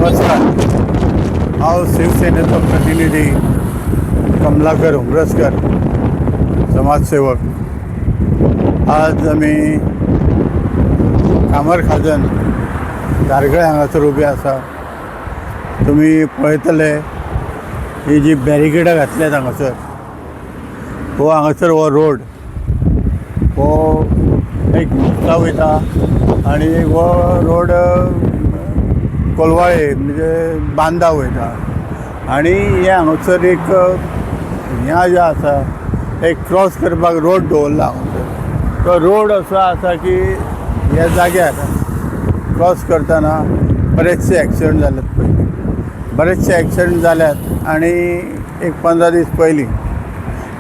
नमस्कार. हांव शिवसेनेचो प्रतिनिधी कमलाकर उमरसकर, समाजसेवक. आज आमी कामरखाजन दारगळे हांगासर उबे आसा. तुमी पळयतले ही जी बॅरिकेडां घातल्यात हांगासर, हो हांगासर हो रोड हो एक म्हापसा वयता आनी हो रोड कोलवाळे म्हणजे बांदा वयता. आनी हे हांगासर एक ह्या जे आसा एक क्रॉस करपाक रोड दवरला हांगासर. तो रोड असो आसा की ह्या जाग्यार क्रॉस करतना बरेचशे एक्सिडंट जाल्यात. पयलीं बरेचशे एक्सिडंट जाल्यात आनी एक 15 दीस पयलीं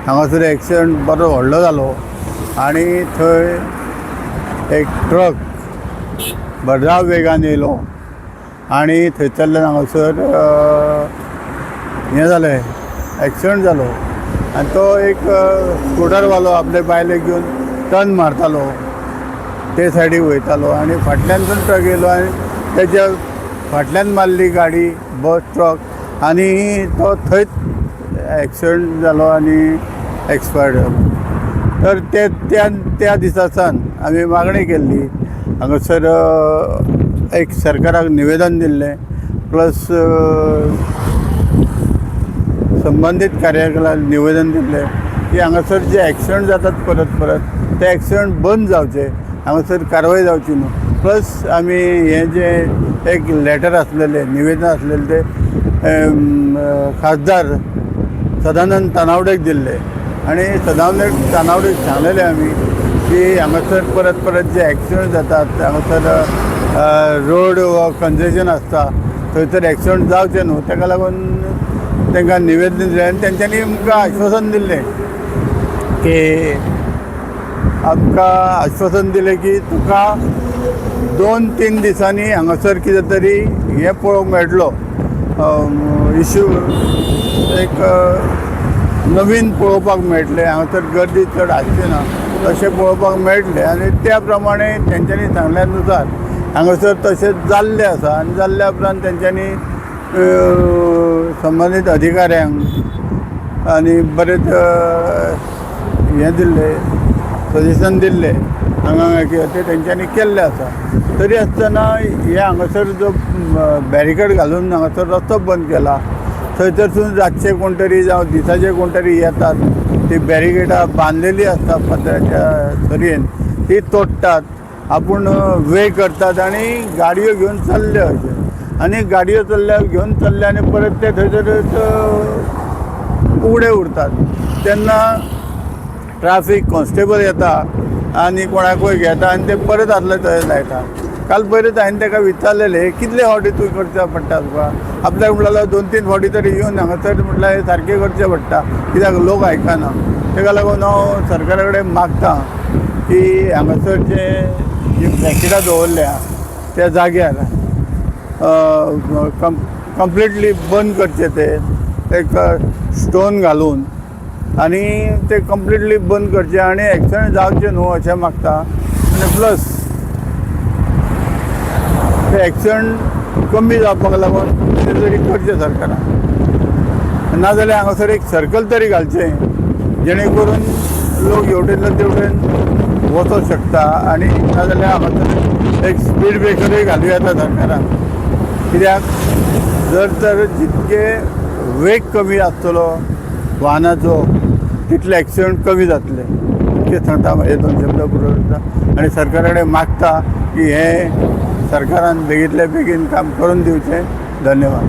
हांगासर एक्सिडंट बरो व्हडलो जालो आनी थंय एक ट्रक भरधाव वेगान येयलो आनी थंयसरल्यान हांगासर हें जालें, एक्सिडंट जालो. आनी तो एक स्कुटरवालो आपले बायलेक घेवन टर्न मारतालो, ते सायडीक वयतालो आनी फाटल्यानसून ट्रक येयलो आनी तेच्या फाटल्यान मारली गाडी, बस, ट्रक आनी तो थंयच एक्सिडंट जालो आनी एक्सपायर्ड जालो. तर त्या दिसा सावन आमी मागणी केल्ली, हांगासर एक सरकाराक निवेदन दिल्लें, प्लस संबंदीत कार्यालयाक निवेदन दिल्लें की हांगासर जे एक्सिडंट जातात परत परत ते एक्सिडंट बंद जावचे, हांगासर कारवाय जावची न्हू. प्लस आमी हें जे एक लेटर आसलेलें, निवेदन आसलेलें ते खासदार सदानंद तानावडेक दिल्लें आनी सदानंद तानावडेक सांगलेलें आमी की हांगासर परत परत जे एक्सिडंट जातात, हांगासर रोड वो कंजेशन आसता, थंयसर एक्सिडंट जावचे न्हू. ताका लागून तांकां निवेदन दिलें आनी तेंच्यांनी आमकां आश्वासन दिल्लें की आमकां आश्वासन दिलें की तुका 2-3 दिसांनी हांगासर कितें तरी हें पळोवंक मेळटलो, इश्यू एक नवीन पळोवपाक मेळटलें, हांगासर गर्दी चड आसची ना तशें पळोवपाक मेळटलें. आनी त्या प्रमाणे तेंच्यांनी सांगल्या नुसार हांगासर तशें जाल्लें आसा. आनी जाल्ल्या उपरांत तेंच्यांनी संबंदीत अधिकाऱ्यांक आनी बरेच हें दिल्लें, सजेशन दिल्लें हांगा कितें तें तेंच्यांनी केल्लें आसा. तरी आसतना हे हांगासर जो बॅरिकेड घालून हांगासर रस्तो बंद केला, थंयसरसून रातचे कोण तरी जावं दिसाचे कोण तरी येतात, ती बॅरिकेडां बांदलेली आसता पत्र्याच्या सरीन, ती तोडटात, आपूण वे करतात आनी गाडयो घेवन चल्ले अशें. आनी गाडयो घेवन चल्ले आनी परत ते थंयसर उगडे उरतात. तेन्ना ट्राफीक कॉन्स्टेबल येता आनी कोणाकूय घेता आनी ते परत आसले थंय लायता. काल परत हांवें ताका विचारलेलें कितले फावटी तूं करचें पडटा तुका. आपल्याक म्हणलें 2-3 फावटी तरी येवन हांगासर म्हटल्यार हें सारकें करचें पडटा, कित्याक लोक आयकना. ताका लागून हांव सरकारा कडेन मागतां की हांगासरचे जी बॅरिकेडां दवरल्या त्या जाग्यार कंप्लिटली बंद करचे, ते एक स्टोन घालून आनी ते कंप्लिटली बंद करचे आनी एक्सिडंट जावचे न्हू अशें मागता. आनी प्लस ते एक्सिडंट कमी जावपाक लागून कितें तरी करचें सरकारान. नाजाल्यार हांगासर एक सर्कल तरी घालचें जेणे करून लोक हेवटेंतल्यान तेवटेन वचूंक शकता. आनी नाजाल्यार हांगासर एक स्पीड ब्रेकरूय घालूं येता सरकारान, कित्याक जर तर जितके वेग कमी आसतलो वाहनाचो तितले एक्सिडंट कमी जातले. इतकें सांगता म्हाजे 2 शब्द पुरो. आनी सरकारा कडेन मागता की हें सरकारान बेगींतल्या बेगीन काम करून दिवचें. धन्यवाद.